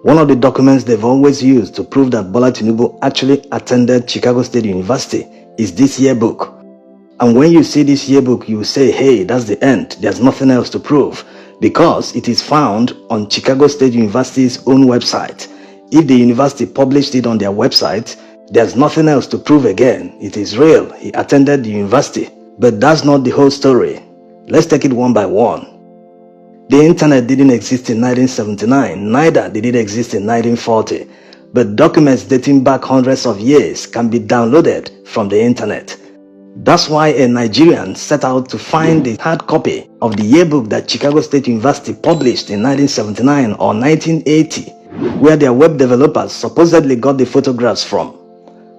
One of the documents they've always used to prove that Bola Tinubu actually attended Chicago State University is this yearbook. And when you see this yearbook, you say, hey, that's the end. There's nothing else to prove, because it is found on Chicago State University's own website. If the university published it on their website, there's nothing else to prove again. It is real. He attended the university. But that's not the whole story. Let's take it one by one. The internet didn't exist in 1979, neither did it exist in 1940. But documents dating back hundreds of years can be downloaded from the internet. That's why a Nigerian set out to find the hard copy of the yearbook that Chicago State University published in 1979 or 1980, where their web developers supposedly got the photographs from.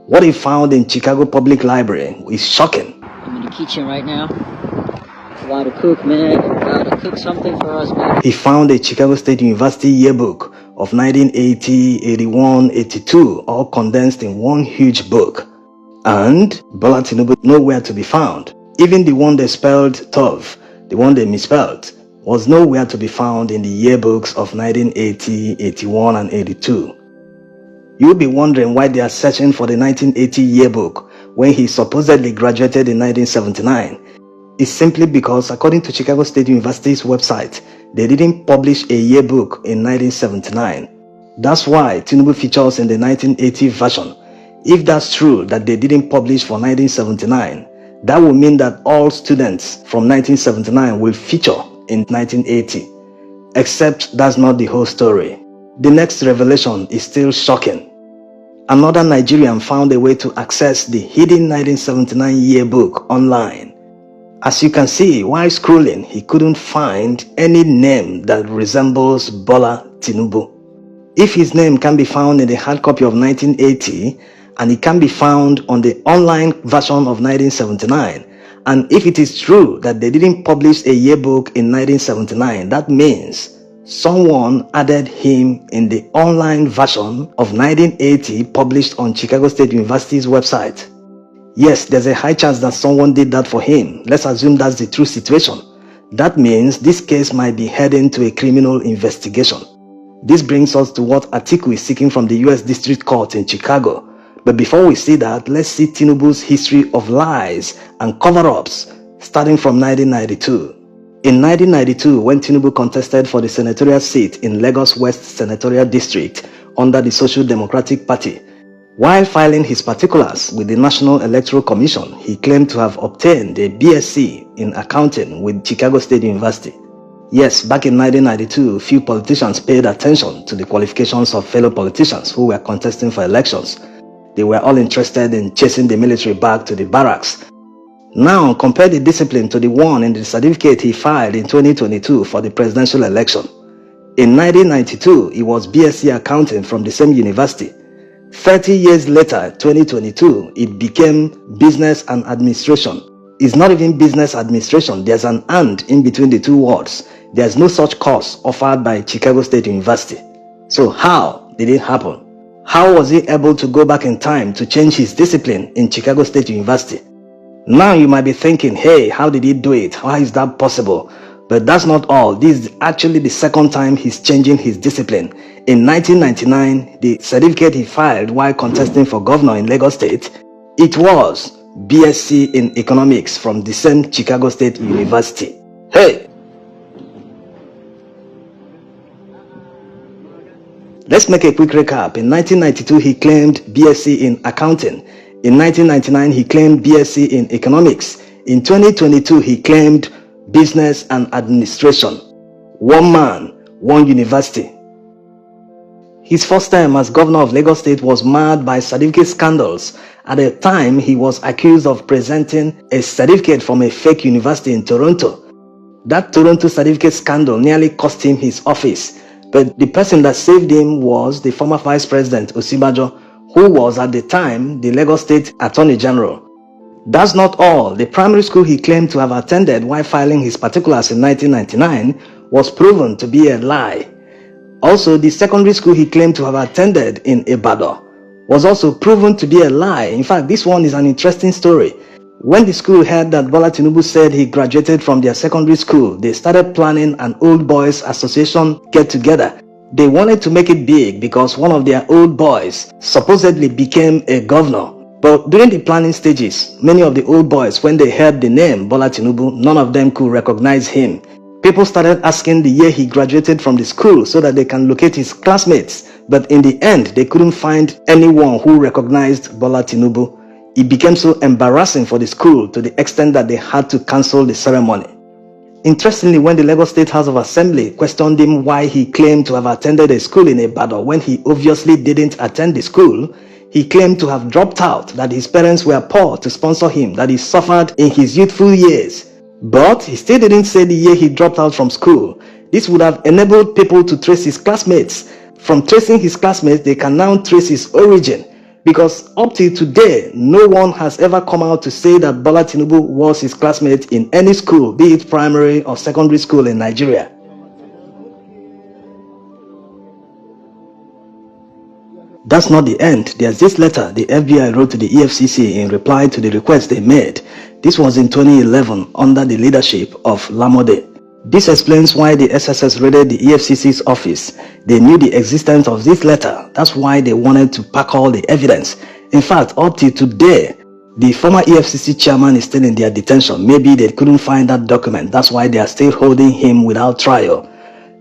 What he found in Chicago Public Library is shocking. I'm in the kitchen right now. About to cook, man. About to cook something for us, man. He found a Chicago State University yearbook of 1980, 81, 82, all condensed in one huge book. And Bola Tinubu nowhere to be found. Even the one they spelled tough, the one they misspelled, was nowhere to be found in the yearbooks of 1980, 81, and 82. You'll be wondering why they are searching for the 1980 yearbook when he supposedly graduated in 1979. It's simply because, according to Chicago State University's website, they didn't publish a yearbook in 1979. That's why Tinubu features in the 1980 version. If that's true that they didn't publish for 1979, that would mean that all students from 1979 will feature in 1980. Except that's not the whole story. The next revelation is still shocking. Another Nigerian found a way to access the hidden 1979 yearbook online. As you can see, while scrolling, he couldn't find any name that resembles Bola Tinubu. If his name can be found in the hard copy of 1980, and it can be found on the online version of 1979, and if it is true that they didn't publish a yearbook in 1979, that means someone added him in the online version of 1980 published on Chicago State University's website. Yes, there's a high chance that someone did that for him. Let's assume that's the true situation. That means this case might be heading to a criminal investigation. This brings us to what Atiku is seeking from the US District Court in Chicago. But before we see that, let's see Tinubu's history of lies and cover-ups starting from 1992. In 1992, when Tinubu contested for the senatorial seat in Lagos West Senatorial District under the Social Democratic Party, while filing his particulars with the National Electoral Commission, he claimed to have obtained a BSc in accounting with Chicago State University. Yes, back in 1992, few politicians paid attention to the qualifications of fellow politicians who were contesting for elections. They were all interested in chasing the military back to the barracks. Now, compare the discipline to the one in the certificate he filed in 2022 for the presidential election. In 1992, he was BSc Accounting from the same university. 30 years later, 2022, it became Business and Administration. It's not even Business Administration. There's an and in between the two words. There's no such course offered by Chicago State University. So how did it happen? How was he able to go back in time to change his discipline in Chicago State University? Now you might be thinking, hey, how did he do it? How is that possible? But that's not all. This is actually the second time he's changing his discipline. In 1999, the certificate he filed while contesting for governor in Lagos State, it was BSc in Economics from the same Chicago State University. Hey! Let's make a quick recap. In 1992, he claimed BSc in Accounting. In 1999, he claimed BSc in Economics. In 2022, he claimed Business and Administration. One man, one university. His first term as governor of Lagos State was marred by certificate scandals. At the time, he was accused of presenting a certificate from a fake university in Toronto. That Toronto certificate scandal nearly cost him his office. But the person that saved him was the former Vice President Osinbajo, who was at the time the Lagos State Attorney General. That's not all. The primary school he claimed to have attended while filing his particulars in 1999 was proven to be a lie. Also, the secondary school he claimed to have attended in Ibadan was also proven to be a lie. In fact, this one is an interesting story. When the school heard that Bola Tinubu said he graduated from their secondary school, they started planning an old boys association get-together. They wanted to make it big because one of their old boys supposedly became a governor. But during the planning stages, many of the old boys, when they heard the name Bola Tinubu, none of them could recognize him. People started asking the year he graduated from the school so that they can locate his classmates. But in the end, they couldn't find anyone who recognized Bola Tinubu. It became so embarrassing for the school to the extent that they had to cancel the ceremony. Interestingly, when the Lagos State House of Assembly questioned him why he claimed to have attended a school in Ibadan when he obviously didn't attend the school, he claimed to have dropped out, that his parents were poor to sponsor him, that he suffered in his youthful years. But he still didn't say the year he dropped out from school. This would have enabled people to trace his classmates. From tracing his classmates, they can now trace his origin. Because up till today, no one has ever come out to say that Bola Tinubu was his classmate in any school, be it primary or secondary school in Nigeria. That's not the end. There's this letter the FBI wrote to the EFCC in reply to the request they made. This was in 2011 under the leadership of Lamode. This explains why the SSS raided the EFCC's office. They knew the existence of this letter. That's why they wanted to pack all the evidence. In fact, up till today, the former EFCC chairman is still in their detention. Maybe they couldn't find that document. That's why they are still holding him without trial.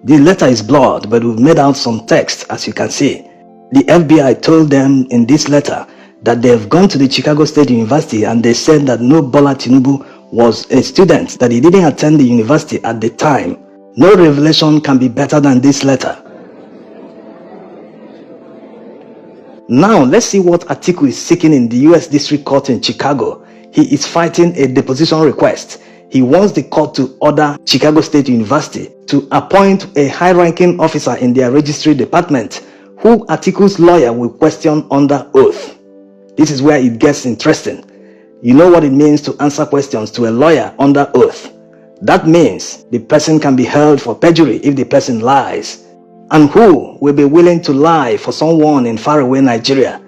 The letter is blurred, but we've made out some text, as you can see. The FBI told them in this letter that they have gone to the Chicago State University and they said that no Bola Tinubu was a student, that he didn't attend the university at the time. No revelation can be better than this letter. Now, let's see what Atiku is seeking in the U.S. District Court in Chicago. He is fighting a deposition request. He wants the court to order Chicago State University to appoint a high-ranking officer in their registry department who Atiku's lawyer will question under oath. This is where it gets interesting. You know what it means to answer questions to a lawyer under oath. That means the person can be held for perjury if the person lies. And who will be willing to lie for someone in faraway Nigeria?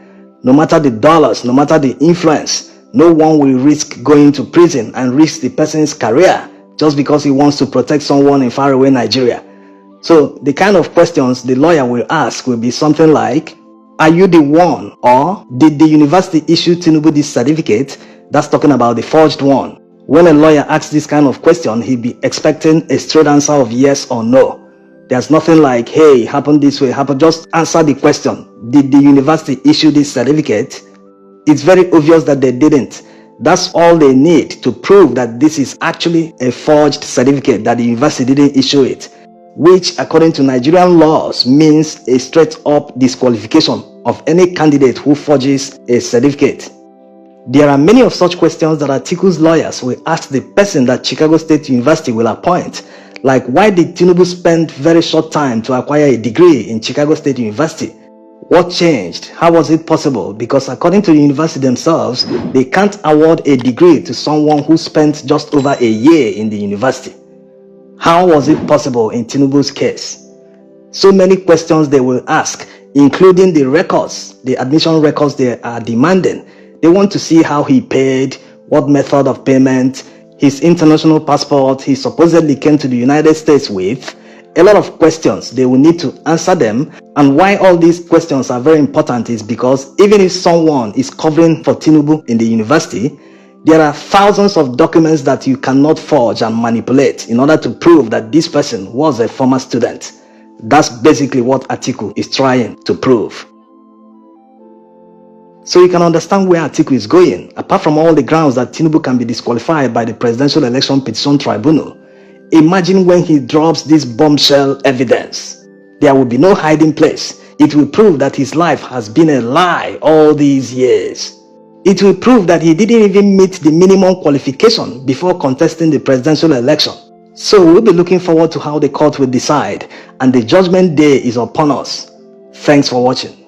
No matter the dollars, no matter the influence, no one will risk going to prison and risk the person's career just because he wants to protect someone in faraway Nigeria. So the kind of questions the lawyer will ask will be something like, are you the one, or did the university issue Tinubu this certificate? That's talking about the forged one. When a lawyer asks this kind of question, he'll be expecting a straight answer of yes or no. There's nothing like, hey, it happened this way, happened. Just answer the question. Did the university issue this certificate? It's very obvious that they didn't. That's all they need to prove that this is actually a forged certificate, that the university didn't issue it, which according to Nigerian laws means a straight up disqualification of any candidate who forges a certificate. There are many of such questions that Atiku's lawyers will ask the person that Chicago State University will appoint, like why did Tinubu spend very short time to acquire a degree in Chicago State University? What changed? How was it possible? Because according to the university themselves, they can't award a degree to someone who spent just over a year in the university. How was it possible in Tinubu's case? So many questions they will ask, including the records, the admission records they are demanding. They want to see how he paid, what method of payment, his international passport he supposedly came to the United States with. A lot of questions, they will need to answer them. And why all these questions are very important is because even if someone is covering for Tinubu in the university, there are thousands of documents that you cannot forge and manipulate in order to prove that this person was a former student. That's basically what Atiku is trying to prove. So you can understand where Atiku is going. Apart from all the grounds that Tinubu can be disqualified by the Presidential Election Petition Tribunal, imagine when he drops this bombshell evidence. There will be no hiding place. It will prove that his life has been a lie all these years. It will prove that he didn't even meet the minimum qualification before contesting the presidential election. So we'll be looking forward to how the court will decide, and the judgment day is upon us. Thanks for watching.